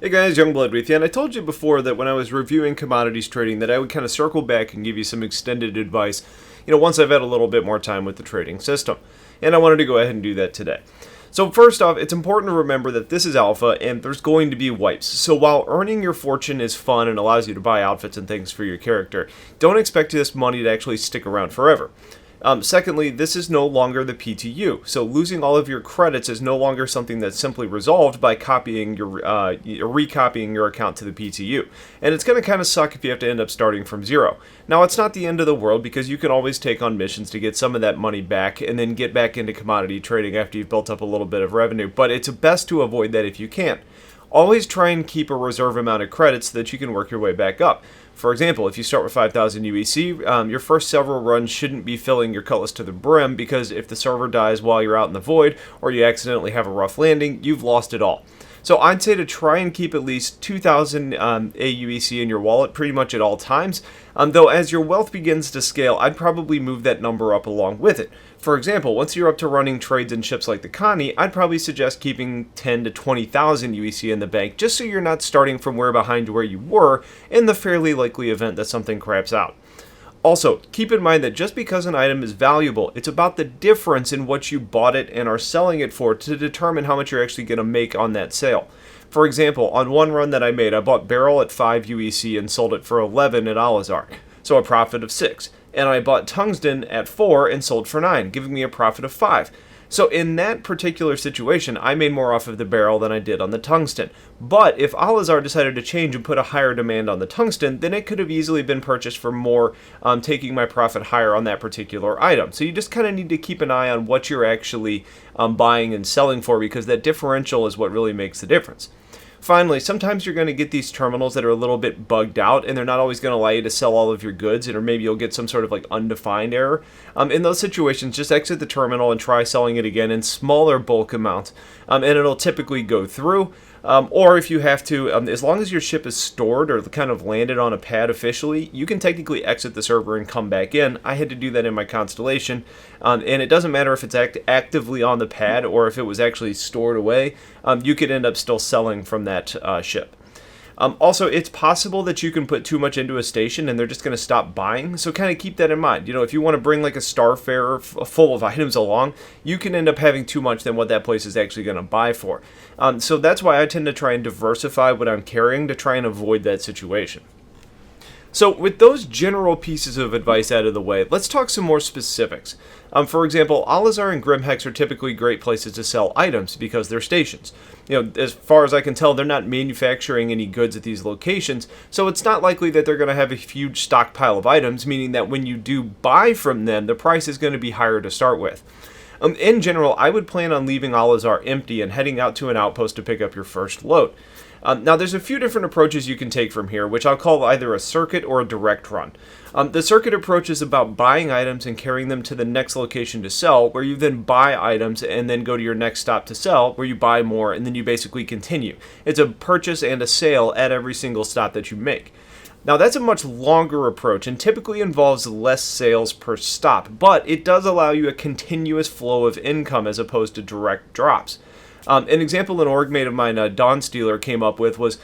Hey guys, Youngblood with you, and I told you before that when I was reviewing commodities trading that I would kind of circle back and give you some extended advice, once I've had a little bit more time with the trading system. And I wanted to go ahead and do that today. So first off, it's important to remember that this is alpha and there's going to be wipes. So while earning your fortune is fun and allows you to buy outfits and things for your character, don't expect this money to actually stick around forever. Secondly, this is no longer the PTU, so losing all of your credits is no longer something that's simply resolved by recopying your account to the PTU, and it's going to kind of suck if you have to end up starting from zero. Now, it's not the end of the world because you can always take on missions to get some of that money back and then get back into commodity trading after you've built up a little bit of revenue, but it's best to avoid that if you can. Always try and keep a reserve amount of credits so that you can work your way back up. For example, if you start with 5,000 UEC, your first several runs shouldn't be filling your cutlass to the brim because if the server dies while you're out in the void or you accidentally have a rough landing, you've lost it all. So I'd say to try and keep at least 2,000 AUEC in your wallet pretty much at all times, though as your wealth begins to scale, I'd probably move that number up along with it. For example, once you're up to running trades in ships like the Connie, I'd probably suggest keeping 10 to 20,000 UEC in the bank just so you're not starting from behind where you were in the fairly likely event that something craps out. Also, keep in mind that just because an item is valuable, it's about the difference in what you bought it and are selling it for to determine how much you're actually going to make on that sale. For example, on one run that I made, I bought Beryl at 5 UEC and sold it for 11 at Alizar, so a profit of 6. And I bought Tungsten at 4 and sold for 9, giving me a profit of 5. So in that particular situation, I made more off of the Beryl than I did on the Tungsten. But if Alizar decided to change and put a higher demand on the Tungsten, then it could have easily been purchased for more, taking my profit higher on that particular item. So you just kind of need to keep an eye on what you're actually buying and selling for, because that differential is what really makes the difference. Finally, sometimes you're going to get these terminals that are a little bit bugged out and they're not always going to allow you to sell all of your goods, or maybe you'll get some sort of undefined error. In those situations, just exit the terminal and try selling it again in smaller bulk amounts, and it'll typically go through. Or if you have to, as long as your ship is stored or kind of landed on a pad officially, you can technically exit the server and come back in. I had to do that in my Constellation, and it doesn't matter if it's actively on the pad or if it was actually stored away, you could end up still selling from that ship. Also, it's possible that you can put too much into a station and they're just going to stop buying, so kind of keep that in mind. If you want to bring like a Starfarer full of items along, you can end up having too much than what that place is actually going to buy for. So that's why I tend to try and diversify what I'm carrying to try and avoid that situation. So with those general pieces of advice out of the way, let's talk some more specifics. For example, Alizar and Grimhex are typically great places to sell items because they're stations. As far as I can tell, they're not manufacturing any goods at these locations, so it's not likely that they're going to have a huge stockpile of items, meaning that when you do buy from them, the price is going to be higher to start with. In general, I would plan on leaving Alizar empty and heading out to an outpost to pick up your first load. Now, there's a few different approaches you can take from here, which I'll call either a circuit or a direct run. The circuit approach is about buying items and carrying them to the next location to sell, where you then buy items and then go to your next stop to sell, where you buy more, and then you basically continue. It's a purchase and a sale at every single stop that you make. Now, that's a much longer approach and typically involves less sales per stop, but it does allow you a continuous flow of income as opposed to direct drops. An example an org mate of mine, Dawn Stealer, came up with was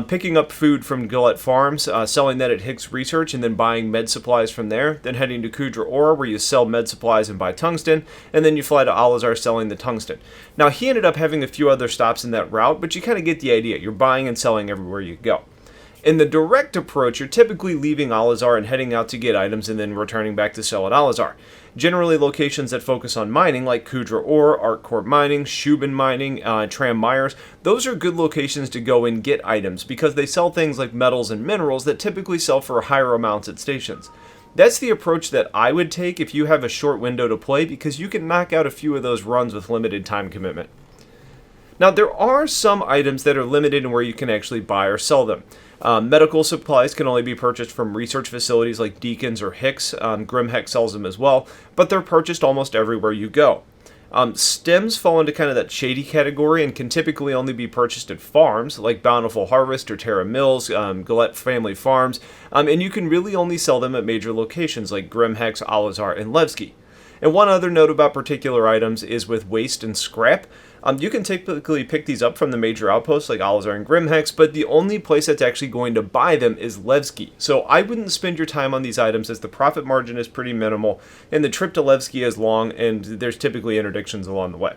picking up food from Gillette Farms, selling that at Hicks Research, and then buying med supplies from there, then heading to Kudra Ora, where you sell med supplies and buy tungsten, and then you fly to Alizar selling the tungsten. Now, he ended up having a few other stops in that route, but you kind of get the idea. You're buying and selling everywhere you go. In the direct approach, you're typically leaving Alizar and heading out to get items and then returning back to sell at Alizar. Generally, locations that focus on mining, like Kudra Ore, ArcCorp Mining, Shubin Mining, Tram Myers, those are good locations to go and get items because they sell things like metals and minerals that typically sell for higher amounts at stations. That's the approach that I would take if you have a short window to play, because you can knock out a few of those runs with limited time commitment. Now, there are some items that are limited in where you can actually buy or sell them. Medical supplies can only be purchased from research facilities like Deacons or Hicks. Grimhex sells them as well, but they're purchased almost everywhere you go. Stems fall into kind of that shady category and can typically only be purchased at farms like Bountiful Harvest or Terra Mills, Gillette Family Farms, and you can really only sell them at major locations like Grimhex, Alizar, and Levski. And one other note about particular items is with waste and scrap. You can typically pick these up from the major outposts like Alizar and Grimhex, but the only place that's actually going to buy them is Levski. So I wouldn't spend your time on these items as the profit margin is pretty minimal, and the trip to Levski is long, and there's typically interdictions along the way.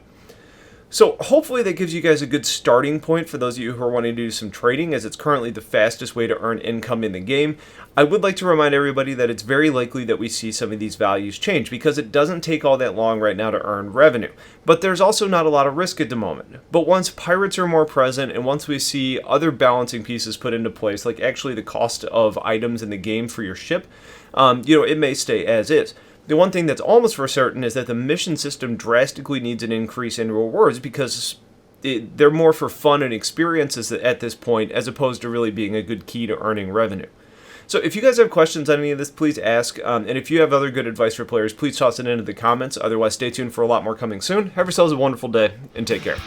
So hopefully that gives you guys a good starting point for those of you who are wanting to do some trading, as it's currently the fastest way to earn income in the game. I would like to remind everybody that it's very likely that we see some of these values change, because it doesn't take all that long right now to earn revenue. But there's also not a lot of risk at the moment. But once pirates are more present, and once we see other balancing pieces put into place, like actually the cost of items in the game for your ship, it may stay as is. The one thing that's almost for certain is that the mission system drastically needs an increase in rewards, because they're more for fun and experiences at this point, as opposed to really being a good key to earning revenue. So if you guys have questions on any of this, please ask. And if you have other good advice for players, please toss it into the comments. Otherwise, stay tuned for a lot more coming soon. Have yourselves a wonderful day, and take care.